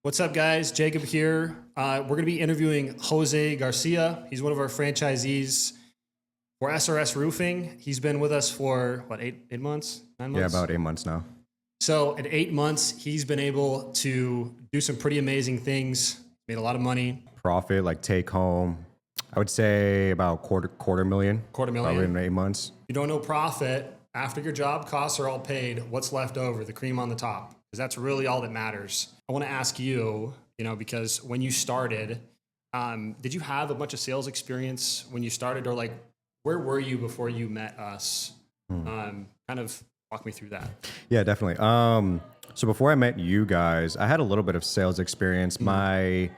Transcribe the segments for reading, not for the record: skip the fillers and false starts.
What's up, guys? Jacob here. We're going to be interviewing Jose Garcia. He's one of our franchisees for SRS Roofing. He's been with us for, what, eight months? 9 Yeah, months? about 8 months now. So in 8 months, he's been able to do some pretty amazing things, made a lot of money. Profit, like take home, I would say about quarter million. Quarter million. Probably in 8 months. You don't know profit. After your job costs are all paid, what's left over? The cream on the top. Because that's really all that matters. I want to ask you, because when you started, did you have a bunch of sales experience when you started, or like, where were you before you met us? Kind of walk me through that. Yeah, definitely. So before I met you guys, I had a little bit of sales experience. Partly,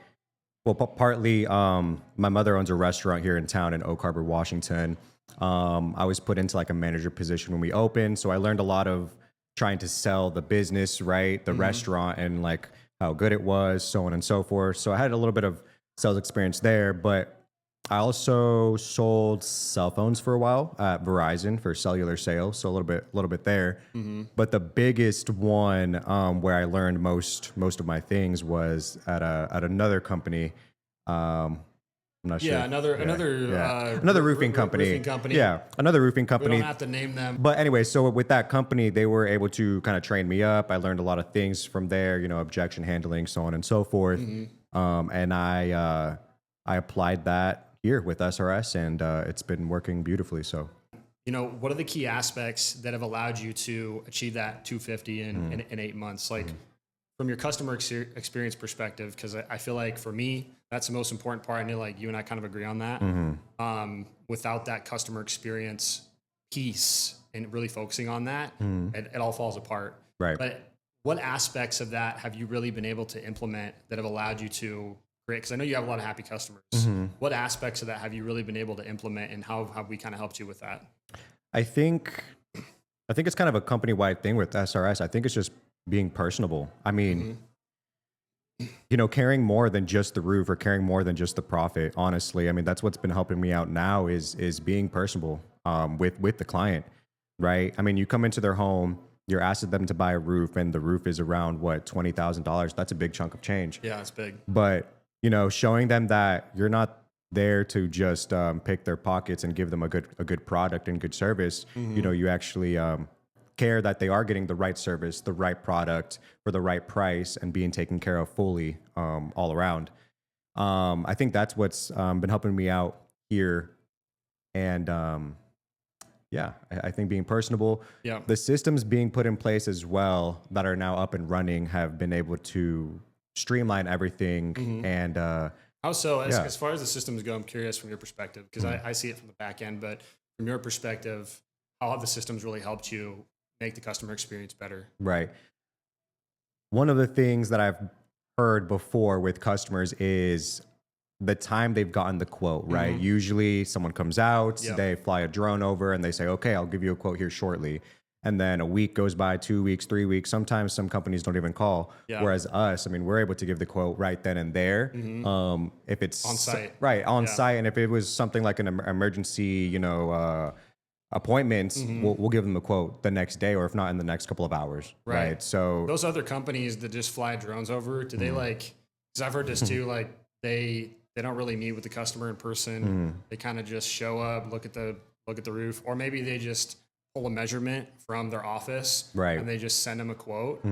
my mother owns a restaurant here in town in Oak Harbor, Washington. I was put into like a manager position when we opened, so I learned a lot of trying to sell the business, right, the restaurant, and like how good it was, so on and so forth. So I had a little bit of sales experience there, but I also sold cell phones for a while at Verizon for cellular sales, so a little bit there. But the biggest one where I learned most of my things was at another company. I'm not sure. Yeah, another roofing company. Roofing company. Yeah, another roofing We company. don't have to name them. But anyway, so with that company, they were able to kind of train me up. I learned a lot of things from there, objection handling, so on and so forth. And I applied that here with SRS, and it's been working beautifully. So, What are the key aspects that have allowed you to achieve that 250 in 8 months? Like from your customer experience perspective, because I feel like for me, that's the most important part. I know like you and I kind of agree on that. Without that customer experience piece and really focusing on that, it all falls apart. right. But what aspects of that have you really been able to implement that have allowed you to create? Because I know you have a lot of happy customers. What aspects of that have you really been able to implement, and how have we kind of helped you with that? I think it's kind of a company-wide thing with SRS. I think it's just being personable. I mean, caring more than just the roof or caring more than just the profit. Honestly, I mean, that's what's been helping me out now is being personable with the client, right? I mean, you come into their home, you're asking them to buy a roof, and the roof is around what, $20,000. That's a big chunk of change. Yeah, it's big. But showing them that you're not there to just pick their pockets and give them a good product and good service. You actually care that they are getting the right service, the right product for the right price, and being taken care of fully all around. I think that's what's been helping me out here. And I think being personable. Yeah. The systems being put in place as well that are now up and running have been able to streamline everything. And How so? As far as the systems go, I'm curious from your perspective, because I see it from the back end, but from your perspective, how have the systems really helped you make the customer experience better? Right. One of the things that I've heard before with customers is the time they've gotten the quote, right? Usually someone comes out, they fly a drone over, and they say, okay, I'll give you a quote here shortly. And then a week goes by, 2 weeks, 3 weeks. Sometimes some companies don't even call. Yeah. Whereas us, I mean, we're able to give the quote right then and there. If it's On site. Right, on site. And if it was something like an emergency, appointments, we'll give them the quote the next day, or if not in the next couple of hours. Right. So those other companies that just fly drones over, do they like, because I've heard this too, like they don't really meet with the customer in person. They kind of just show up, look at the roof, or maybe they just pull a measurement from their office, right, and they just send them a quote.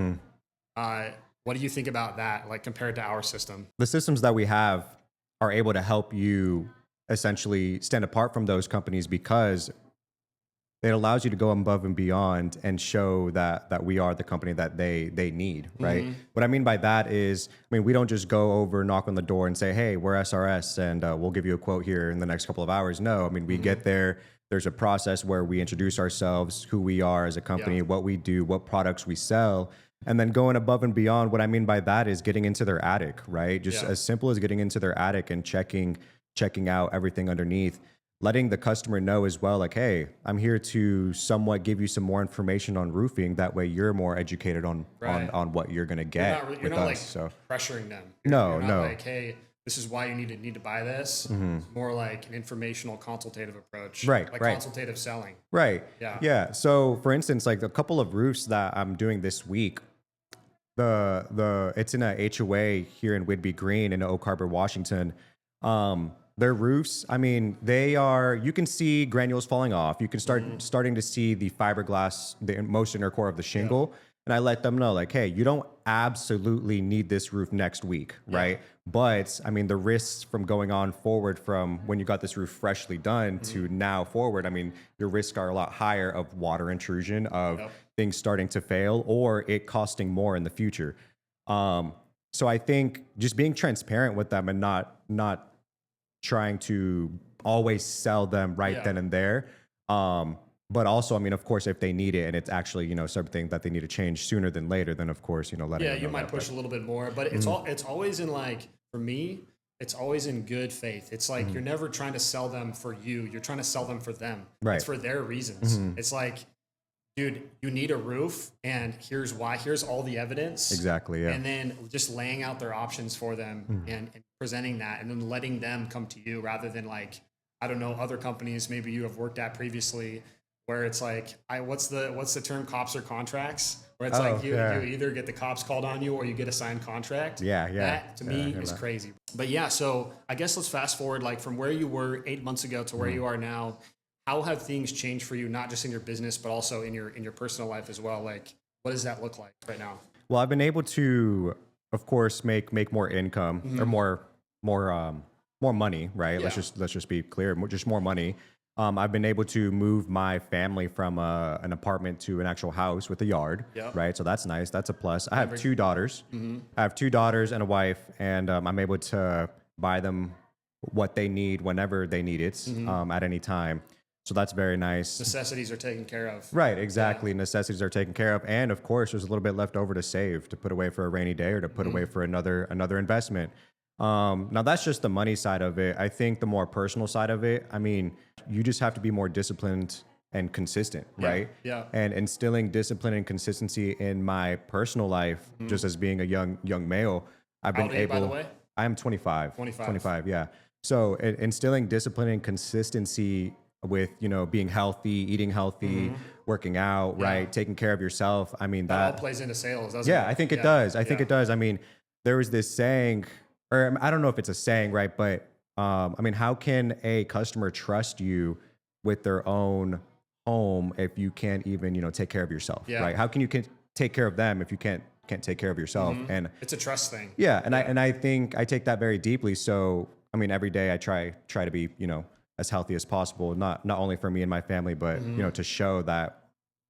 What do you think about that, like compared to our system? The systems that we have are able to help you essentially stand apart from those companies because it allows you to go above and beyond and show that we are the company that they need, right? What I mean by that is, I mean, we don't just go over, knock on the door and say, hey, we're SRS and we'll give you a quote here in the next couple of hours. No, I mean, we get there. There's a process where we introduce ourselves, who we are as a company, what we do, what products we sell, and then going above and beyond. What I mean by that is getting into their attic, right? Just as simple as getting into their attic and checking out everything underneath. Letting the customer know as well, like, hey, I'm here to somewhat give you some more information on roofing. That way you're more educated on what you're going to get You're with not us. like pressuring them. No. You're not like, hey, this is why you need to buy this. It's more like an informational consultative approach. Right. Consultative selling. Right. Yeah. Yeah. So for instance, like a couple of roofs that I'm doing this week, It's in a HOA here in Whidbey Green in Oak Harbor, Washington. Their roofs, I mean, you can see granules falling off. You can starting to see the fiberglass, the most inner core of the shingle. And I let them know, like, hey, you don't absolutely need this roof next week, right? But I mean, the risks from going on forward from when you got this roof freshly done to now forward, I mean, your risks are a lot higher of water intrusion, of things starting to fail, or it costing more in the future. So I think just being transparent with them and not trying to always sell them right then and there. But also, I mean, of course, if they need it and it's actually, something that they need to change sooner than later, then of course, letting them know. Yeah, you might push a little bit more, but it's always in like, for me, it's always in good faith. It's like, you're never trying to sell them for you. You're trying to sell them for them. Right. It's for their reasons. It's like, dude, you need a roof and here's why. Here's all the evidence. Exactly, yeah. And then just laying out their options for them and presenting that and then letting them come to you rather than like, I don't know, other companies maybe you have worked at previously where it's like, what's the term, cops or contracts? Where it's like you either get the cops called on you or you get a signed contract. Yeah. That to me is crazy. But yeah, so I guess let's fast forward like from where you were 8 months ago to where you are now. How have things changed for you, not just in your business, but also in your personal life as well? Like, what does that look like right now? Well, I've been able to, of course, make more income or more money, right? Yeah. Let's just be clear, just more money. I've been able to move my family from an apartment to an actual house with a yard, right? So that's nice. That's a plus. I have 2 daughters. I have 2 daughters and a wife, and I'm able to buy them what they need whenever they need it at any time. So that's very nice. Necessities are taken care of. Right, exactly. Yeah. Necessities are taken care of. And of course, there's a little bit left over to save, to put away for a rainy day or to put away for another investment. Now, that's just the money side of it. I think the more personal side of it, I mean, you just have to be more disciplined and consistent, right? Yeah. And instilling discipline and consistency in my personal life, just as being a young male, I've been able. By the way? I am 25. 25, yeah. So instilling discipline and consistency with, being healthy, eating healthy, working out, right? Taking care of yourself. I mean, that all plays into sales, doesn't it? Yeah, I think it does. I think it does. I mean, there was this saying, or I don't know if it's a saying, right? But I mean, how can a customer trust you with their own home if you can't even, take care of yourself, right? How can you take care of them if you can't take care of yourself? And it's a trust thing. Yeah, and I think I take that very deeply. So, I mean, every day I try to be, as healthy as possible, not only for me and my family, but to show that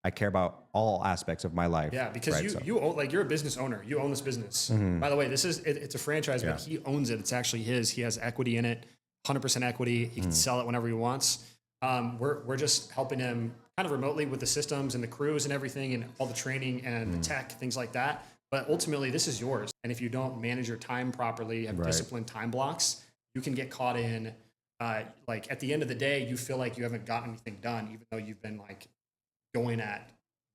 I care about all aspects of my life. Yeah, because you own, like, you're a business owner. You own this business. By the way, it's a franchise, but he owns it. It's actually his. He has equity in it, 100% equity. He can sell it whenever he wants. We're just helping him kind of remotely with the systems and the crews and everything and all the training and the tech, things like that. But ultimately, this is yours. And if you don't manage your time properly, have disciplined time blocks, you can get caught in. Like at the end of the day, you feel like you haven't gotten anything done, even though you've been like going at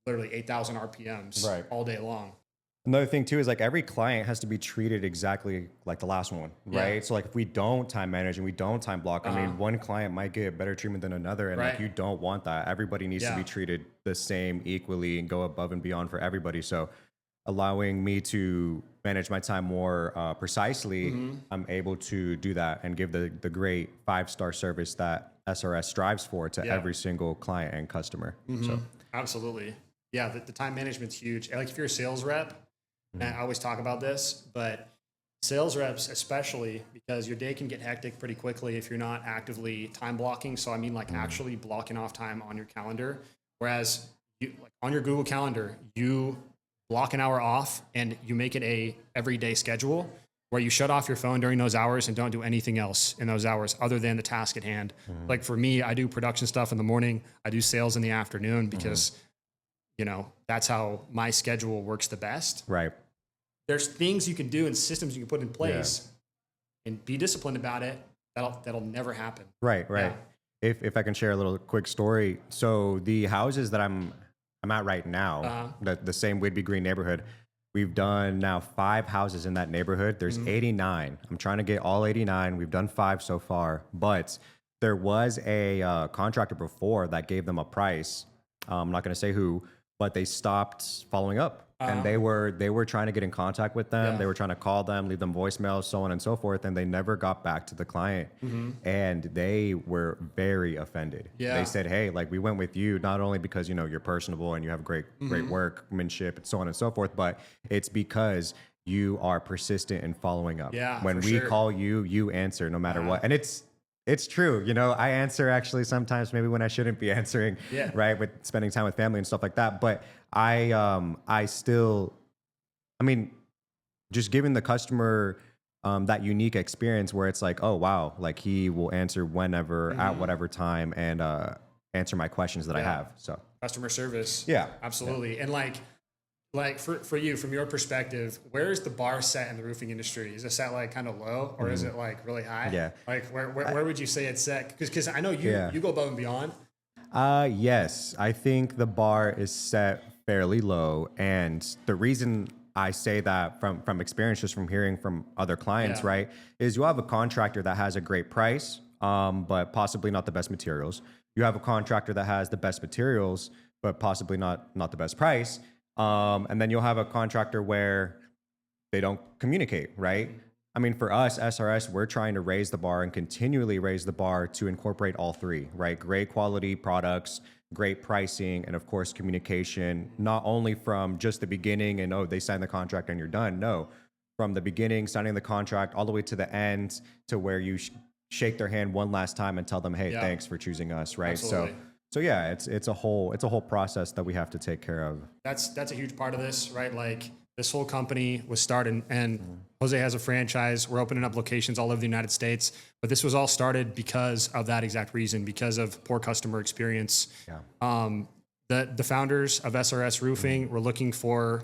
literally 8,000 RPMs all day long. Another thing too is like every client has to be treated exactly like the last one, right? Yeah. So like if we don't time manage and we don't time block, I mean, one client might get better treatment than another, and like you don't want that. Everybody needs to be treated the same equally and go above and beyond for everybody. So allowing me to manage my time more precisely, I'm able to do that and give the great 5-star service that SRS strives for to every single client and customer. So absolutely. Yeah, the time management's huge. Like if you're a sales rep, and I always talk about this, but sales reps especially, because your day can get hectic pretty quickly if you're not actively time blocking. So I mean like actually blocking off time on your calendar. Whereas like on your Google Calendar, you block an hour off and you make it a everyday schedule where you shut off your phone during those hours and don't do anything else in those hours other than the task at hand. Like for me, I do production stuff in the morning. I do sales in the afternoon because, that's how my schedule works the best. Right. There's things you can do and systems you can put in place and be disciplined about it. That'll never happen. Right. Yeah. If I can share a little quick story. So the houses that I'm at right now, the same Whidbey Green neighborhood, we've done now 5 houses in that neighborhood. There's 89. I'm trying to get all 89. We've done 5 so far, but there was a contractor before that gave them a price. I'm not going to say who, but they stopped following up. and they were trying to get in contact with them. Yeah. They were trying to call them, leave them voicemails, so on and so forth, and they never got back to the client. And they were very offended. Yeah. They said, "Hey, like we went with you not only because you're personable and you have great workmanship and so on and so forth, but it's because you are persistent in following up. Yeah, When for we sure. call you, you answer no matter what." And it's true. I answer actually sometimes maybe when I shouldn't be answering, Yeah. right? With spending time with family and stuff like that. But I still, I mean, just giving the customer that unique experience where it's like, oh, wow, like he will answer whenever, at whatever time, and answer my questions that I have. So Customer service. Yeah. Absolutely. And like for you, from your perspective, where is the bar set in the roofing industry? Is it set like kind of low, or is it like really high? Yeah. Like where would you say it's set? Because I know you go above and beyond. Yes, I think the bar is set fairly low, and the reason I say that from experience, just from hearing from other clients, Yeah. right, is you have a contractor that has a great price, but possibly not the best materials. You have a contractor that has the best materials, but possibly not the best price. And then you'll have a contractor where they don't communicate, right? I mean, for us, SRS, we're trying to raise the bar and continually raise the bar to incorporate all three, right? Great quality products, great pricing, and of course, communication, not only from just the beginning and, oh, they signed the contract and you're done. No, from the beginning, signing the contract, all the way to the end, to where you shake their hand one last time and tell them, hey, Yeah. thanks for choosing us, right? Absolutely. So yeah, it's a whole process that we have to take care of. That's a huge part of this, right? Like this whole company was started, and Jose has a franchise. We're opening up locations all over the United States, but this was all started because of that exact reason, because of poor customer experience. Yeah. The founders of SRS Roofing were looking for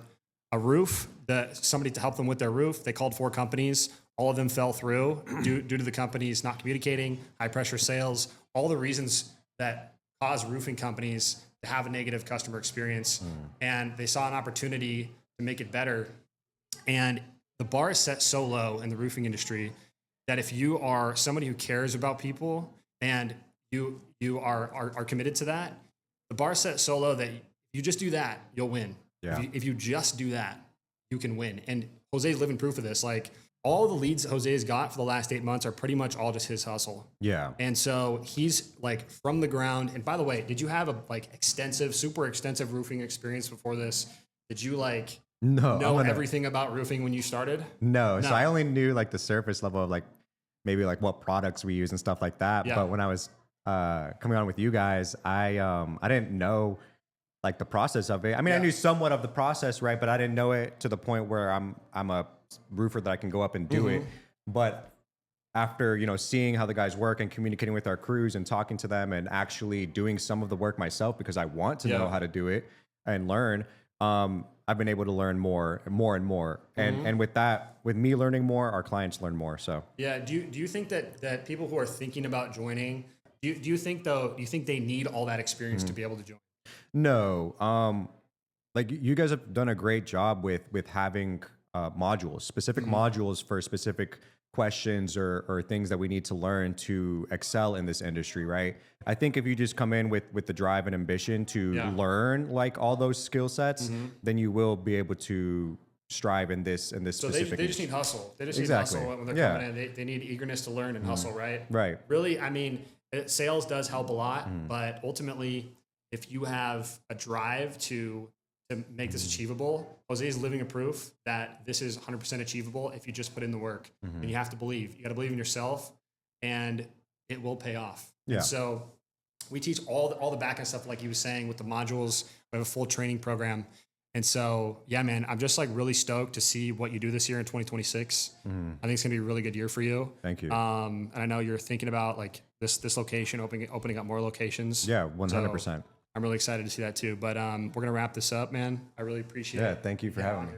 a roof, somebody to help them with their roof. They called 4 companies. All of them fell through due to the companies not communicating, high pressure sales, all the reasons that cause roofing companies to have a negative customer experience. And they saw an opportunity to make it better. And the bar is set so low in the roofing industry that if you are somebody who cares about people and you are committed to that, the bar is set so low that you just do that, you'll win. Yeah. If you just do that, you can win. And Jose's living proof of this. Like all the leads that Jose's got for the last 8 months are pretty much all just his hustle. Yeah. And so he's like from the ground. And by the way, did you have a super extensive roofing experience before this? Did you know everything about roofing when you started? No. So I only knew like the surface level of like maybe like what products we use and stuff like that. Yeah. But when I was coming on with you guys, I didn't know like the process of it. I mean, I knew somewhat of the process, right? But I didn't know it to the point where I'm a roofer that I can go up and do it. But after seeing how the guys work and communicating with our crews and talking to them and actually doing some of the work myself because I want to know how to do it and learn, I've been able to learn more and more. And with that, with me learning more, our clients learn more. So yeah. Do you think that people who are thinking about joining, do you think they need all that experience to be able to join? No, like you guys have done a great job with having modules, specific modules for specific questions or things that we need to learn to excel in this industry, right? I think if you just come in with the drive and ambition to learn like all those skill sets, then you will be able to strive in this So specific. they just need hustle. They just Exactly. need hustle when they're coming in. They need eagerness to learn and hustle, right? Right. Really, I mean, sales does help a lot, but ultimately, if you have a drive to make this achievable, Jose is living a proof that this is 100% achievable if you just put in the work. And you have to believe. You got to believe in yourself, and it will pay off. Yeah. And so we teach all the back end stuff, like he was saying, with the modules. We have a full training program. And so, yeah, man, I'm just like really stoked to see what you do this year in 2026. I think it's gonna be a really good year for you. Thank you. And I know you're thinking about like this location, opening up more locations. Yeah, 100%. So I'm really excited to see that too. But we're gonna wrap this up, man. I really appreciate it. Yeah, thank you for having me.